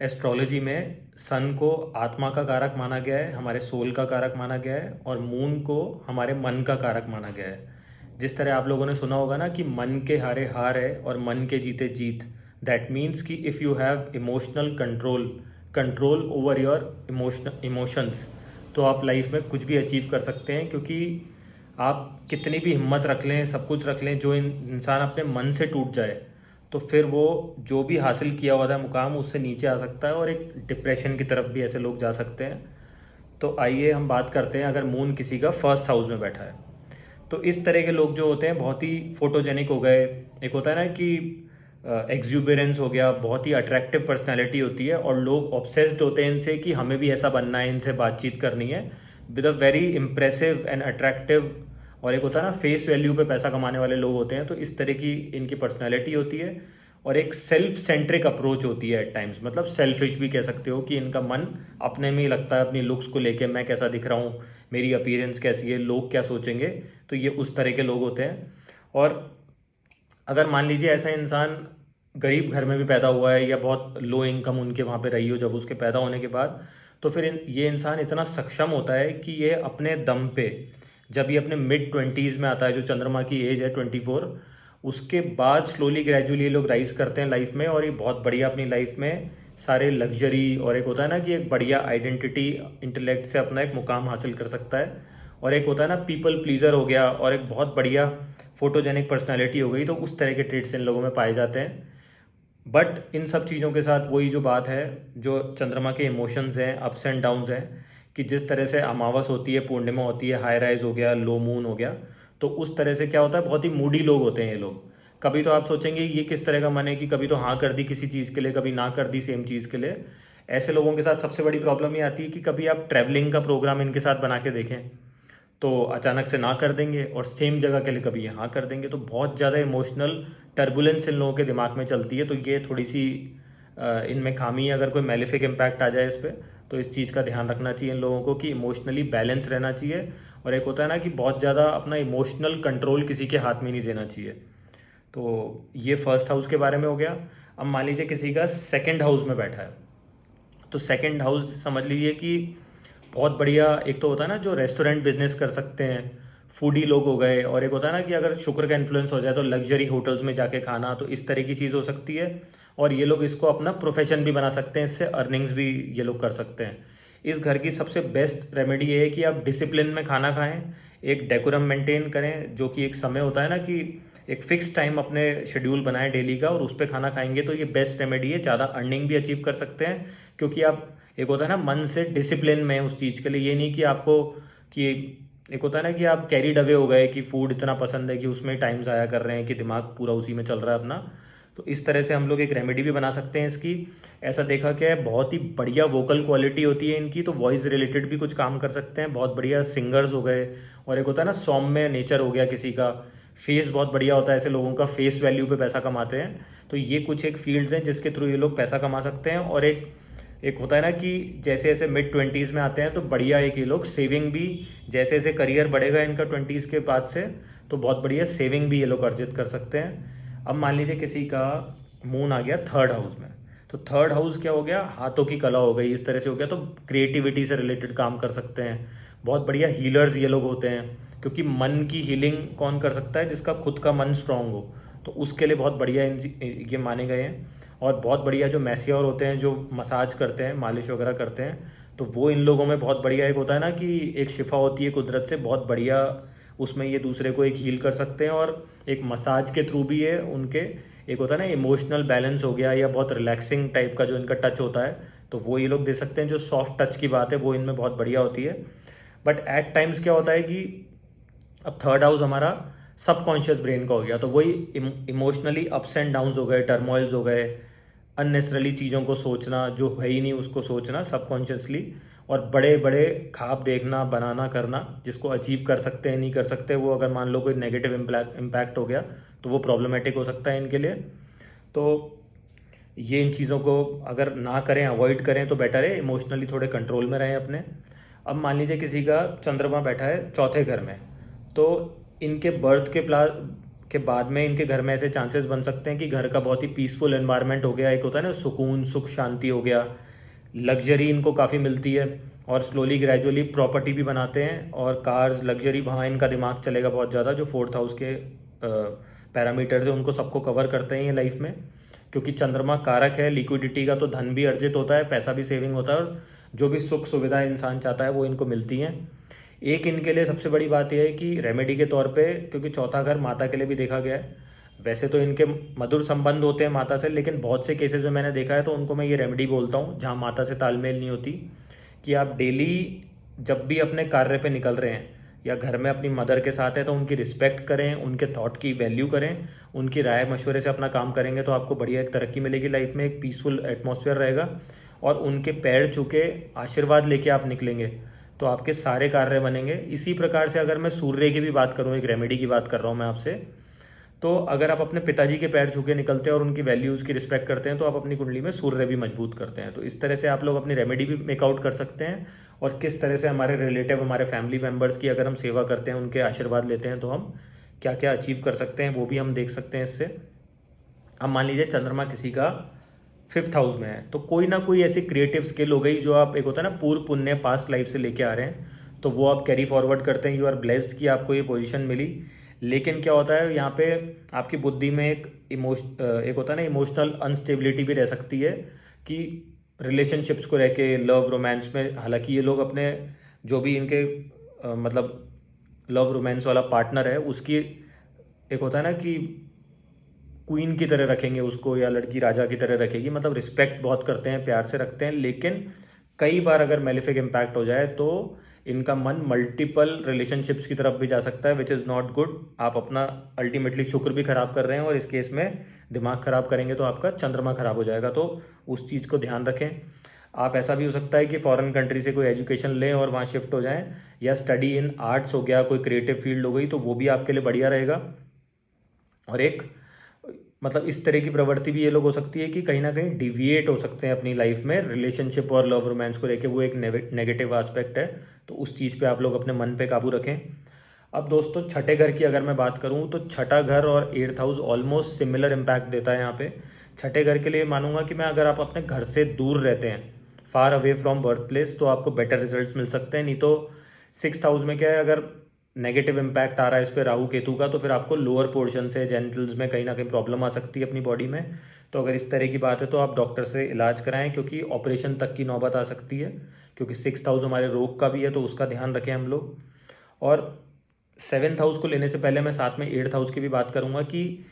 Astrology में सन को आत्मा का कारक माना गया है, हमारे सोल का कारक माना गया है, और मून को हमारे मन का कारक माना गया है। जिस तरह आप लोगों ने सुना होगा ना कि मन के हारे हार है और मन के जीते जीत। दैट मीन्स कि if you have emotional control control over your emotions, तो आप लाइफ में कुछ भी अचीव कर सकते हैं। क्योंकि आप कितनी भी हिम्मत रख लें, सब कुछ रख लें, जो इंसान अपने मन से टूट जाए तो फिर वो जो भी हासिल किया हुआ था मुकाम उससे नीचे आ सकता है और एक डिप्रेशन की तरफ भी ऐसे लोग जा सकते हैं। तो आइए हम बात करते हैं, अगर मून किसी का फर्स्ट हाउस में बैठा है तो इस तरह के लोग जो होते हैं बहुत ही फोटोजेनिक हो गए। एक होता है ना कि एक्जुबेरेंस हो गया, बहुत ही अट्रैक्टिव पर्सनैलिटी होती है और लोग ऑब्सेस्ड होते हैं इनसे कि हमें भी ऐसा बनना है, इनसे बातचीत करनी है, with a very impressive and attractive. और एक होता है ना फेस वैल्यू पे पैसा कमाने वाले लोग होते हैं, तो इस तरह की इनकी पर्सनैलिटी होती है। और एक सेल्फ सेंट्रिक अप्रोच होती है एट टाइम्स, मतलब सेल्फिश भी कह सकते हो कि इनका मन अपने में ही लगता है, अपनी लुक्स को लेके, मैं कैसा दिख रहा हूँ, मेरी अपीयरेंस कैसी है, लोग क्या सोचेंगे। तो ये उस तरह के लोग होते हैं। और अगर मान लीजिए ऐसा इंसान गरीब घर में भी पैदा हुआ है या बहुत लो इनकम उनके वहाँ पे रही हो जब उसके पैदा होने के बाद, तो फिर ये इंसान इतना सक्षम होता है कि ये अपने दम पे, जब ये अपने मिड ट्वेंटीज़ में आता है, जो चंद्रमा की एज है 24, उसके बाद स्लोली ग्रेजुअली ये लोग राइज करते हैं लाइफ में, और ये बहुत बढ़िया अपनी लाइफ में सारे लग्जरी, और एक होता है ना कि एक बढ़िया आइडेंटिटी, इंटेलेक्ट से अपना एक मुकाम हासिल कर सकता है। और एक होता है ना पीपल प्लीजर हो गया, और एक बहुत बढ़िया फोटोजेनिक पर्सनालिटी हो गई। तो उस तरह के ट्रेड्स इन लोगों में पाए जाते हैं। बट इन सब चीज़ों के साथ वही जो बात है, जो चंद्रमा के इमोशंस हैं, अप्स एंड डाउन्स हैं, कि जिस तरह से अमावस होती है, पूर्णिमा होती है, हाई राइज हो गया, लो मून हो गया, तो उस तरह से क्या होता है, बहुत ही मूडी लोग होते हैं ये लोग। कभी तो आप सोचेंगे ये किस तरह का मन है कि कभी तो हाँ कर दी किसी चीज़ के लिए, कभी ना कर दी सेम चीज़ के लिए। ऐसे लोगों के साथ सबसे बड़ी प्रॉब्लम ये आती है कि कभी आप ट्रैवलिंग का प्रोग्राम इनके साथ बना के देखें तो अचानक से ना कर देंगे, और सेम जगह के लिए कभी ये हाँ कर देंगे। तो बहुत ज़्यादा इमोशनल टर्बुलेंस इन लोगों के दिमाग में चलती है। तो ये थोड़ी सी इनमें खामी है। अगर कोई मेलिफिक इम्पैक्ट आ जाए इस पर, तो इस चीज़ का ध्यान रखना चाहिए इन लोगों को कि इमोशनली बैलेंस रहना चाहिए। और एक होता है ना कि बहुत ज़्यादा अपना इमोशनल कंट्रोल किसी के हाथ में नहीं देना चाहिए। तो ये फर्स्ट हाउस के बारे में हो गया। अब मान लीजिए किसी का सेकंड हाउस में बैठा है, तो सेकंड हाउस समझ लीजिए कि बहुत बढ़िया, एक तो होता है ना जो रेस्टोरेंट बिजनेस कर सकते हैं, फूडी लोग हो गए, और एक होता है ना कि अगर शुक्र का इन्फ्लुएंस हो जाए तो लग्जरी होटल्स में जाके खाना, तो इस तरह की चीज़ हो सकती है। और ये लोग इसको अपना प्रोफेशन भी बना सकते हैं, इससे अर्निंग्स भी ये लोग कर सकते हैं। इस घर की सबसे बेस्ट रेमेडी ये है कि आप डिसिप्लिन में खाना खाएं, एक डेकोरम मेंटेन करें, जो कि एक समय होता है ना कि एक फिक्स टाइम अपने शेड्यूल बनाएं डेली का, और उस पर खाना खाएंगे तो ये बेस्ट रेमेडी है। ज़्यादा अर्निंग भी अचीव कर सकते हैं, क्योंकि आप, एक होता है ना मन से डिसिप्लिन में उस चीज़ के लिए, ये नहीं कि आपको कि एक होता है ना कि आप कैरीड अवे हो गए कि फूड इतना पसंद है कि उसमें टाइम ज़ाया कर रहे हैं, कि दिमाग पूरा उसी में चल रहा है अपना। तो इस तरह से हम लोग एक रेमेडी भी बना सकते हैं इसकी। ऐसा देखा क्या है, बहुत ही बढ़िया वोकल क्वालिटी होती है इनकी, तो वॉइस रिलेटेड भी कुछ काम कर सकते हैं, बहुत बढ़िया सिंगर्स हो गए। और एक होता है ना सौम्य नेचर हो गया किसी का, फेस बहुत बढ़िया होता है, ऐसे लोगों का फेस वैल्यू पे पैसा कमाते हैं। तो ये कुछ एक फील्ड्स हैं जिसके थ्रू ये लोग पैसा कमा सकते हैं। और एक एक होता है ना कि जैसे जैसे मिड ट्वेंटीज़ में आते हैं तो बढ़िया एक ये लोग सेविंग भी, जैसे जैसे करियर बढ़ेगा इनका ट्वेंटीज़ के बाद से, तो बहुत बढ़िया सेविंग भी ये लोग अर्जित कर सकते हैं। अब मान लीजिए किसी का मून आ गया थर्ड हाउस में, तो थर्ड हाउस क्या हो गया, हाथों की कला हो गई, इस तरह से हो गया, तो क्रिएटिविटी से रिलेटेड काम कर सकते हैं। बहुत बढ़िया हीलर्स ये लोग होते हैं, क्योंकि मन की हीलिंग कौन कर सकता है, जिसका खुद का मन स्ट्रांग हो, तो उसके लिए बहुत बढ़िया ये माने गए हैं। और बहुत बढ़िया जो मैसियोर होते हैं, जो मसाज करते हैं, मालिश वगैरह करते हैं, तो वो इन लोगों में बहुत बढ़िया, एक होता है ना कि एक शिफा होती है कुदरत से, बहुत बढ़िया उसमें ये दूसरे को एक हील कर सकते हैं। और एक मसाज के थ्रू भी है उनके, एक होता है ना इमोशनल बैलेंस हो गया, या बहुत रिलैक्सिंग टाइप का जो इनका टच होता है, तो वो ये लोग दे सकते हैं। जो सॉफ्ट टच की बात है वो इनमें बहुत बढ़िया होती है। बट एट टाइम्स क्या होता है कि अब थर्ड हाउस हमारा सबकॉन्शियस ब्रेन का हो गया, तो वही इमोशनली अप्स एंड डाउन्स हो गए, टर्मोइल्स हो गए, अननेसरली चीज़ों को सोचना जो है ही नहीं उसको सोचना सबकॉन्शियसली, और बड़े बड़े ख्वाब देखना, बनाना, करना, जिसको अचीव कर सकते हैं नहीं कर सकते वो, अगर मान लो कोई नेगेटिव इम्पैक्ट हो गया तो वो प्रॉब्लमेटिक हो सकता है इनके लिए। तो ये इन चीज़ों को अगर ना करें, अवॉइड करें तो बेटर है, इमोशनली थोड़े कंट्रोल में रहें अपने। अब मान लीजिए किसी का चंद्रमा बैठा है चौथे घर में, तो इनके बर्थ के के बाद में इनके घर में ऐसे चांसेस बन सकते हैं कि घर का बहुत ही पीसफुल एनवायरनमेंट हो गया, एक होता है ना सुकून, सुख शांति हो गया, लग्जरी इनको काफ़ी मिलती है, और स्लोली ग्रेजुअली प्रॉपर्टी भी बनाते हैं, और कार्स लग्जरी वहाँ इनका दिमाग चलेगा बहुत ज़्यादा, जो फोर्थ हाउस के पैरामीटर्स है उनको सबको कवर करते हैं ये लाइफ में, क्योंकि चंद्रमा कारक है लिक्विडिटी का, तो धन भी अर्जित होता है, पैसा भी सेविंग होता है, और जो भी सुख सुविधा इंसान चाहता है वो इनको मिलती हैं। एक इनके लिए सबसे बड़ी बात यह है कि रेमेडी के तौर पे, क्योंकि चौथा घर माता के लिए भी देखा गया है, वैसे तो इनके मधुर संबंध होते हैं माता से, लेकिन बहुत से केसेस में मैंने देखा है तो उनको मैं ये रेमेडी बोलता हूँ जहाँ माता से तालमेल नहीं होती, कि आप डेली जब भी अपने कार्य पे निकल रहे हैं या घर में अपनी मदर के साथ है तो उनकी रिस्पेक्ट करें, उनके थॉट की वैल्यू करें, उनकी राय मशवरे से अपना काम करेंगे तो आपको बढ़िया एक तरक्की मिलेगी लाइफ में, एक पीसफुल एटमॉस्फेयर रहेगा, और उनके पैर छू के आशीर्वाद लेके आप निकलेंगे तो आपके सारे कार्य बनेंगे। इसी प्रकार से अगर मैं सूर्य की भी बात करूँ, एक रेमेडी की बात कर रहा हूँ मैं आपसे, तो अगर आप अपने पिताजी के पैर छू के निकलते हैं और उनकी वैल्यूज़ की रिस्पेक्ट करते हैं तो आप अपनी कुंडली में सूर्य भी मजबूत करते हैं। तो इस तरह से आप लोग अपनी रेमेडी भी मेकआउट कर सकते हैं, और किस तरह से हमारे रिलेटिव, हमारे फैमिली मेम्बर्स की अगर हम सेवा करते हैं, उनके आशीर्वाद लेते हैं तो हम क्या क्या अचीव कर सकते हैं वो भी हम देख सकते हैं इससे। अब मान लीजिए चंद्रमा किसी का 5th हाउस में है, तो कोई ना कोई ऐसी क्रिएटिव स्किल हो गई जो आप, एक होता है ना पूर्व पुण्य, पास्ट लाइफ से लेके आ रहे हैं, तो वो आप कैरी फॉरवर्ड करते हैं। यू आर ब्लेस्ड कि आपको ये पोजीशन मिली। लेकिन क्या होता है यहाँ पे आपकी बुद्धि में एक होता है ना इमोशनल अनस्टेबिलिटी भी रह सकती है, कि रिलेशनशिप्स को रह के, लव रोमांस में, हालांकि ये लोग अपने जो भी इनके मतलब लव रोमांस वाला पार्टनर है उसकी, एक होता है ना कि क्वीन की तरह रखेंगे उसको, या लड़की राजा की तरह रखेगी, मतलब रिस्पेक्ट बहुत करते हैं, प्यार से रखते हैं, लेकिन कई बार अगर मेलिफिक इम्पैक्ट हो जाए तो इनका मन मल्टीपल रिलेशनशिप्स की तरफ भी जा सकता है, विच इज़ नॉट गुड। आप अपना अल्टीमेटली शुक्र भी खराब कर रहे हैं, और इस केस में दिमाग खराब करेंगे तो आपका चंद्रमा खराब हो जाएगा, तो उस चीज़ को ध्यान रखें। आप, ऐसा भी हो सकता है कि फॉरेन कंट्री से कोई एजुकेशन लें और वहाँ शिफ्ट हो जाएं, या स्टडी इन आर्ट्स हो गया, कोई क्रिएटिव फील्ड हो गई, तो वो भी आपके लिए बढ़िया रहेगा। और एक मतलब इस तरह की प्रवृत्ति भी ये लोग हो सकती है कि कहीं ना कहीं डिविएट हो सकते हैं अपनी लाइफ में रिलेशनशिप और लव रोमांस को लेके, वो एक नेगेटिव एस्पेक्ट है, तो उस चीज़ पे आप लोग अपने मन पे काबू रखें। अब दोस्तों छठे घर की अगर मैं बात करूं तो छठा घर और 8th house almost similar impact देता है यहाँ पे। छठे घर के लिए मानूंगा कि मैं, अगर आप अपने घर से दूर रहते हैं, far away from birth place, तो आपको बेटर रिजल्ट्स मिल सकते हैं। नहीं तो 6th हाउस में क्या है, अगर नेगेटिव इम्पैक्ट आ रहा है इस पर राहु केतु का, तो फिर आपको लोअर पोर्शन से जेनिटल्स में कहीं ना कहीं प्रॉब्लम आ सकती है अपनी बॉडी में। तो अगर इस तरह की बात है तो आप डॉक्टर से इलाज कराएं, क्योंकि ऑपरेशन तक की नौबत आ सकती है, क्योंकि 6th हाउस हमारे रोग का भी है, तो उसका ध्यान रखें हम लोग। और 7th हाउस को लेने से पहले मैं साथ में 8th हाउस की भी बात करूंगा, कि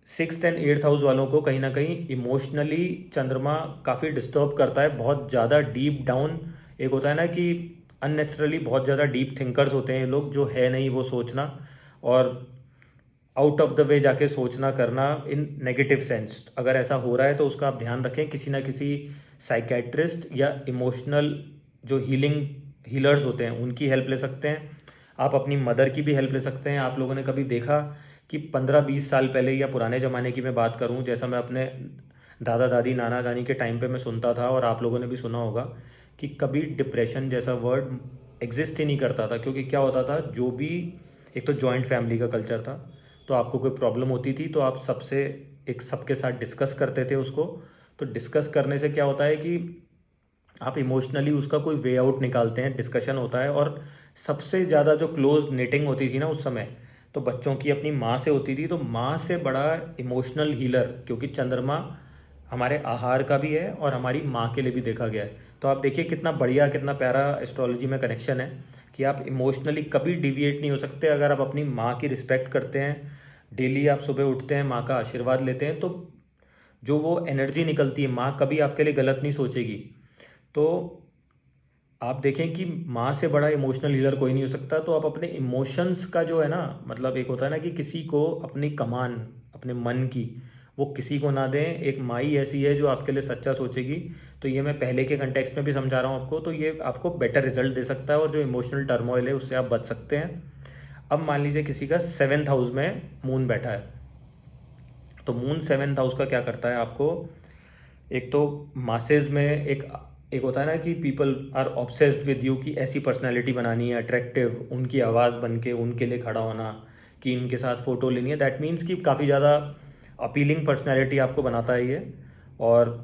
6th एंड 8th हाउस वालों को कहीं ना कहीं इमोशनली चंद्रमा काफ़ी डिस्टर्ब करता है, बहुत ज़्यादा डीप डाउन, एक होता है ना कि अननेसेसरली बहुत ज़्यादा डीप थिंकर्स होते हैं ये लोग, जो है नहीं वो सोचना, और आउट ऑफ द वे जाके सोचना करना इन नेगेटिव सेंस। अगर ऐसा हो रहा है तो उसका आप ध्यान रखें, किसी ना किसी साइकेट्रिस्ट या इमोशनल जो हीलर्स होते हैं उनकी हेल्प ले सकते हैं। आप अपनी मदर की भी हेल्प ले सकते हैं। आप लोगों ने कभी देखा कि 15-20 साल पहले या पुराने ज़माने की मैं बात करूं, जैसा मैं अपने दादा दादी, नाना नानी के टाइम पे मैं सुनता था, और आप लोगों ने भी सुना होगा, कि कभी डिप्रेशन जैसा वर्ड एग्जिस्ट ही नहीं करता था। क्योंकि क्या होता था, जो भी, एक तो जॉइंट फैमिली का कल्चर था, तो आपको कोई प्रॉब्लम होती थी तो आप सबके साथ डिस्कस करते थे उसको। तो डिस्कस करने से क्या होता है कि आप इमोशनली उसका कोई वे आउट निकालते हैं, डिस्कशन होता है। और सबसे ज़्यादा जो क्लोज नेटिंग होती थी ना उस समय, तो बच्चों की अपनी माँ से होती थी। तो माँ से बड़ा इमोशनल हीलर, क्योंकि चंद्रमा हमारे आहार का भी है और हमारी माँ के लिए भी देखा गया है। तो आप देखिए कितना बढ़िया, कितना प्यारा एस्ट्रोलॉजी में कनेक्शन है, कि आप इमोशनली कभी डिविएट नहीं हो सकते अगर आप अपनी माँ की रिस्पेक्ट करते हैं। डेली आप सुबह उठते हैं, माँ का आशीर्वाद लेते हैं, तो जो वो एनर्जी निकलती है, माँ कभी आपके लिए गलत नहीं सोचेगी। तो आप देखें कि माँ से बड़ा इमोशनल हीलर कोई नहीं हो सकता। तो आप अपने इमोशंस का जो है ना, मतलब एक होता है ना कि किसी को अपनी कमान, अपने मन की, वो किसी को ना दें। एक माई ऐसी है जो आपके लिए सच्चा सोचेगी। तो ये मैं पहले के कंटेक्स्ट में भी समझा रहा हूँ आपको, तो ये आपको बेटर रिजल्ट दे सकता है, और जो इमोशनल टर्मोइल है उससे आप बच सकते हैं। अब मान लीजिए किसी का 7th हाउस में मून बैठा है, तो मून 7th हाउस का क्या करता है आपको, एक तो मासेज में एक होता है ना कि people are obsessed with you, कि ऐसी पर्सनैलिटी बनानी है अट्रैक्टिव, उनकी आवाज़ बन के उनके लिए खड़ा होना, कि इनके साथ फ़ोटो लेनी है। दैट मीन्स कि काफ़ी ज़्यादा अपीलिंग पर्सनैलिटी आपको बनाता है ये। और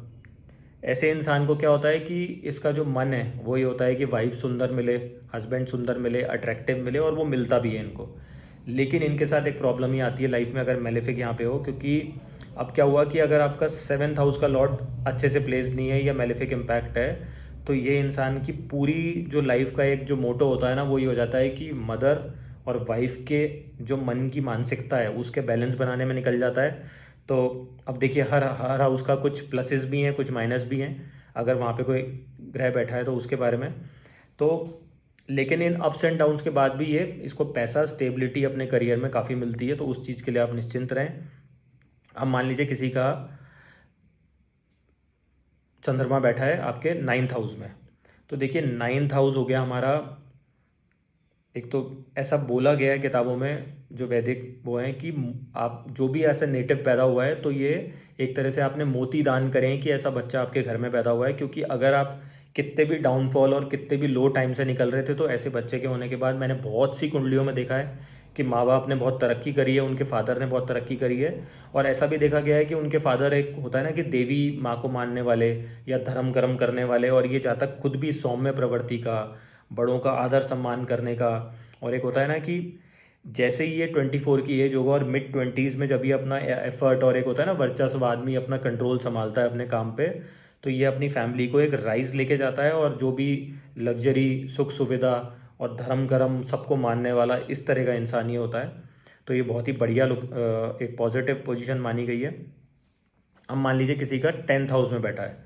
ऐसे इंसान को क्या होता है कि इसका जो मन है वो ये होता है कि वाइफ सुंदर मिले, हस्बैंड सुंदर मिले, अट्रैक्टिव मिले, और वो मिलता भी है इनको। लेकिन इनके साथ एक प्रॉब्लम ही आती है लाइफ में अगर मेलेफिक यहाँ पे हो, क्योंकि अब क्या हुआ कि अगर आपका 7th हाउस का लॉर्ड अच्छे से प्लेस नहीं है या मेलेफिक इम्पैक्ट है, तो ये इंसान की पूरी जो लाइफ का एक जो मोटो होता है ना, वो ये हो जाता है कि मदर और वाइफ के जो मन की मानसिकता है उसके बैलेंस बनाने में निकल जाता है। तो अब देखिए, हर हर हाउस का कुछ प्लसेस भी हैं, कुछ माइनस भी हैं, अगर वहाँ पे कोई ग्रह बैठा है तो उसके बारे में। तो लेकिन इन अप्स एंड डाउन्स के बाद भी ये इसको पैसा, स्टेबिलिटी अपने करियर में काफ़ी मिलती है, तो उस चीज़ के लिए आप निश्चिंत रहें। अब मान लीजिए किसी का चंद्रमा बैठा है आपके 9th हाउस में, तो देखिए 9th हाउस हो गया हमारा, एक तो ऐसा बोला गया है किताबों में जो वैदिक वो हैं कि आप जो भी ऐसा नेटिव पैदा हुआ है तो ये एक तरह से आपने मोती दान करें कि ऐसा बच्चा आपके घर में पैदा हुआ है। क्योंकि अगर आप कितने भी डाउनफॉल और कितने भी लो टाइम से निकल रहे थे, तो ऐसे बच्चे के होने के बाद मैंने बहुत सी कुंडलियों में देखा है कि माँ बाप ने बहुत तरक्की करी है, उनके फादर ने बहुत तरक्की करी है। और ऐसा भी देखा गया है कि उनके फादर, एक होता है ना कि देवी माँ को मानने वाले या धर्म कर्म करने वाले, और ये जहाँ तक खुद भी सौम्य प्रवृत्ति का, बड़ों का आदर सम्मान करने का। और एक होता है ना कि जैसे ही ये 24 की एज होगा और मिड 20s में जब ये अपना एफर्ट, और एक होता है ना वर्चस्व, आदमी अपना कंट्रोल संभालता है अपने काम पे, तो ये अपनी फैमिली को एक राइज लेके जाता है, और जो भी लग्जरी, सुख सुविधा और धर्म कर्म सबको मानने वाला इस तरह का इंसान ये होता है। तो ये बहुत ही बढ़िया एक पॉजिटिव पोजीशन मानी गई है। अब मान लीजिए किसी का 10th हाउस में बैठा है,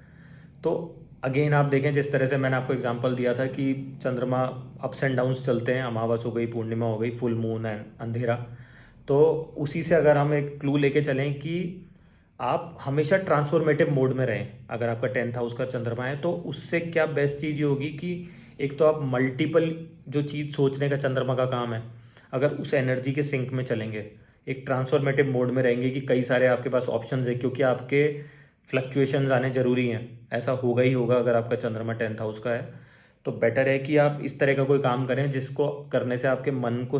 तो अगेन आप देखें, जिस तरह से मैंने आपको एग्जांपल दिया था कि चंद्रमा अप्स एंड डाउन्स चलते हैं, अमावस हो गई, पूर्णिमा हो गई, फुल मून एंड अंधेरा, तो उसी से अगर हम एक क्लू लेके चलें कि आप हमेशा ट्रांसफॉर्मेटिव मोड में रहें, अगर आपका 10th हाउस का चंद्रमा है, तो उससे क्या बेस्ट चीज़ ये होगी कि एक तो आप मल्टीपल जो चीज़ सोचने का चंद्रमा का काम है, अगर उस एनर्जी के सिंक में चलेंगे, एक ट्रांसफॉर्मेटिव मोड में रहेंगे कि कई सारे आपके पास ऑप्शंस है, क्योंकि आपके फ्लक्चुएशंस आने ज़रूरी हैं, ऐसा होगा ही होगा अगर आपका चंद्रमा 10th हाउस का है। तो बेटर है कि आप इस तरह का कोई काम करें जिसको करने से आपके मन को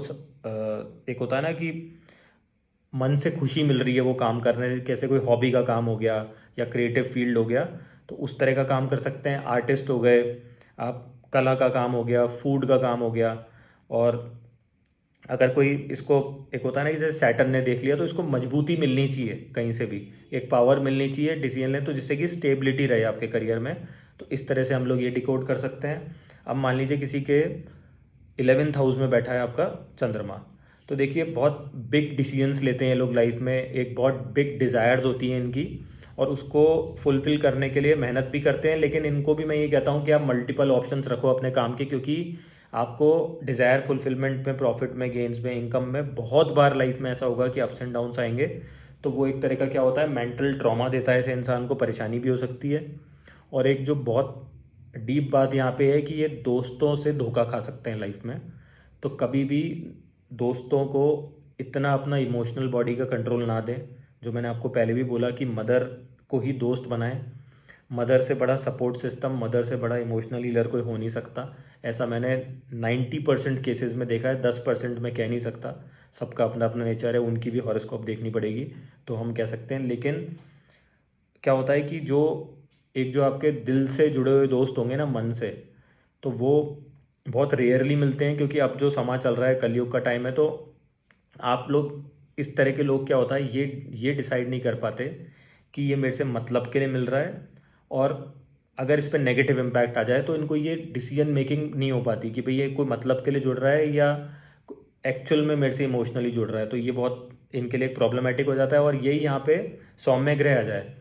एक होता है ना कि मन से खुशी मिल रही है वो काम करने से, कैसे कोई हॉबी का काम हो गया या क्रिएटिव फील्ड हो गया, तो उस तरह का काम कर सकते हैं। आर्टिस्ट हो गए आप, कला का काम हो गया, फूड का काम हो गया। और अगर कोई इसको, एक होता है ना कि जैसे सैटर्न ने देख लिया, तो इसको मजबूती मिलनी चाहिए कहीं से भी, एक पावर मिलनी चाहिए डिसीजन लें, तो जिससे कि स्टेबिलिटी रहे आपके करियर में। तो इस तरह से हम लोग ये डिकोड कर सकते हैं। अब मान लीजिए किसी के 11th हाउस में बैठा है आपका चंद्रमा, तो देखिए बहुत बिग डिसीजंस लेते हैं ये लोग लाइफ में, एक बहुत बिग डिज़ायर्स होती हैं इनकी, और उसको फुलफिल करने के लिए मेहनत भी करते हैं। लेकिन इनको भी मैं ये कहता हूँ कि आप मल्टीपल ऑप्शंस रखो अपने काम के, क्योंकि आपको डिज़ायर फुलफिलमेंट में, प्रॉफिट में, गेन्स में, इनकम में बहुत बार लाइफ में ऐसा होगा कि अप्स एंड डाउन्स आएंगे। तो वो एक तरह का क्या होता है, मेंटल ट्रॉमा देता है ऐसे इंसान को, परेशानी भी हो सकती है। और एक जो बहुत डीप बात यहाँ पे है कि ये दोस्तों से धोखा खा सकते हैं लाइफ में। तो कभी भी दोस्तों को इतना अपना इमोशनल बॉडी का कंट्रोल ना दें। जो मैंने आपको पहले भी बोला कि मदर को ही दोस्त बनाएं, मदर से बड़ा सपोर्ट सिस्टम, मदर से बड़ा इमोशनल हीलर कोई हो नहीं सकता। ऐसा मैंने 90% केसेस में देखा है, 10% में कह नहीं सकता, सबका अपना अपना नेचर है, उनकी भी हॉरोस्कोप देखनी पड़ेगी तो हम कह सकते हैं। लेकिन क्या होता है कि जो एक जो आपके दिल से जुड़े हुए दोस्त होंगे ना, मन से, तो वो बहुत रेयरली मिलते हैं, क्योंकि अब जो समाज चल रहा है, कलयुग का टाइम है, तो आप लोग इस तरह के लोग क्या होता है, ये डिसाइड नहीं कर पाते कि ये मेरे से मतलब के लिए मिल रहा है, और अगर इस पर नेगेटिव इम्पैक्ट आ जाए तो इनको ये डिसीजन मेकिंग नहीं हो पाती कि भाई ये कोई मतलब के लिए जुड़ रहा है या एक्चुअल में मेरे से इमोशनली जुड़ रहा है। तो ये बहुत इनके लिए प्रॉब्लमेटिक हो जाता है। और यही यहाँ पे सौम्य ग्रह आ जाए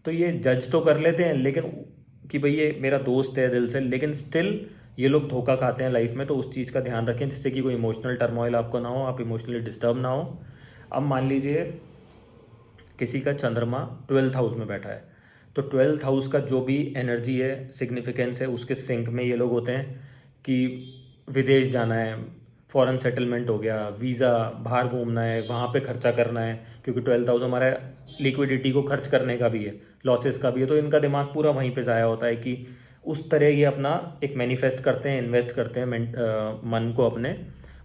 तो ये जज तो कर लेते हैं, लेकिन कि भाई ये मेरा दोस्त है दिल से, लेकिन स्टिल ये लोग धोखा खाते हैं लाइफ में। तो उस चीज़ का ध्यान रखें जिससे कि कोई इमोशनल टर्मोइल आपको ना हो, आप इमोशनली डिस्टर्ब ना हो। अब मान लीजिए किसी का चंद्रमा 12th हाउस में बैठा है, तो 12th हाउस का जो भी एनर्जी है, सिग्निफिकेंस है, उसके सिंक में ये लोग होते हैं कि विदेश जाना है, फॉरेन सेटलमेंट हो गया, वीज़ा, बाहर घूमना है, वहाँ पे खर्चा करना है, क्योंकि 12th हाउस हमारा लिक्विडिटी को खर्च करने का भी है, लॉसेस का भी है। तो इनका दिमाग पूरा वहीं पे ज़ाया होता है कि उस तरह ये अपना एक मैनिफेस्ट करते हैं, इन्वेस्ट करते हैं मन को अपने,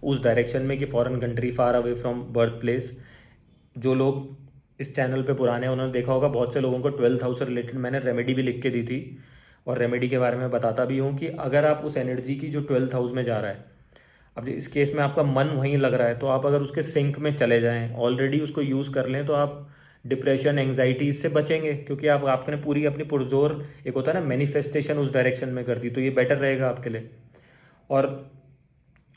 उस डायरेक्शन में कि foreign country, far away from birth place. जो लोग इस चैनल पे पुराने हैं उन्होंने देखा होगा, बहुत से लोगों को 12th हाउस से रिलेटेड मैंने रेमेडी भी लिख के दी थी, और रेमेडी के बारे में बताता भी हूँ कि अगर आप उस एनर्जी की जो 12th हाउस में जा रहा है, अब इस केस में आपका मन वहीं लग रहा है, तो आप अगर उसके सिंक में चले जाएं, ऑलरेडी उसको यूज़ कर लें, तो आप डिप्रेशन, एंग्जाइटी इससे बचेंगे, क्योंकि आप आपने पूरी अपनी पुरजोर, एक होता है ना मैनिफेस्टेशन, उस डायरेक्शन में कर दी, तो ये बेटर रहेगा आपके लिए। और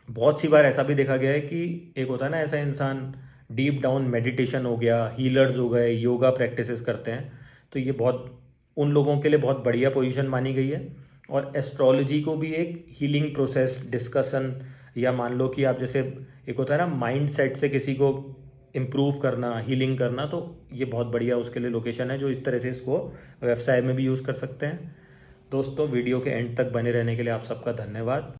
बहुत सी बार ऐसा भी देखा गया है कि एक होता है ना ऐसा इंसान, डीप डाउन मेडिटेशन हो गया, हीलर्स हो गए, योगा प्रैक्टिसेस करते हैं, तो ये बहुत उन लोगों के लिए बहुत बढ़िया पोजीशन मानी गई है। और एस्ट्रोलॉजी को भी एक हीलिंग प्रोसेस, डिस्कशन, या मान लो कि आप जैसे एक होता है ना माइंड सेट से किसी को इम्प्रूव करना, हीलिंग करना, तो ये बहुत बढ़िया उसके लिए लोकेशन है, जो इस तरह से इसको व्यवसाय में भी यूज़ कर सकते हैं। दोस्तों, वीडियो के एंड तक बने रहने के लिए आप सबका धन्यवाद।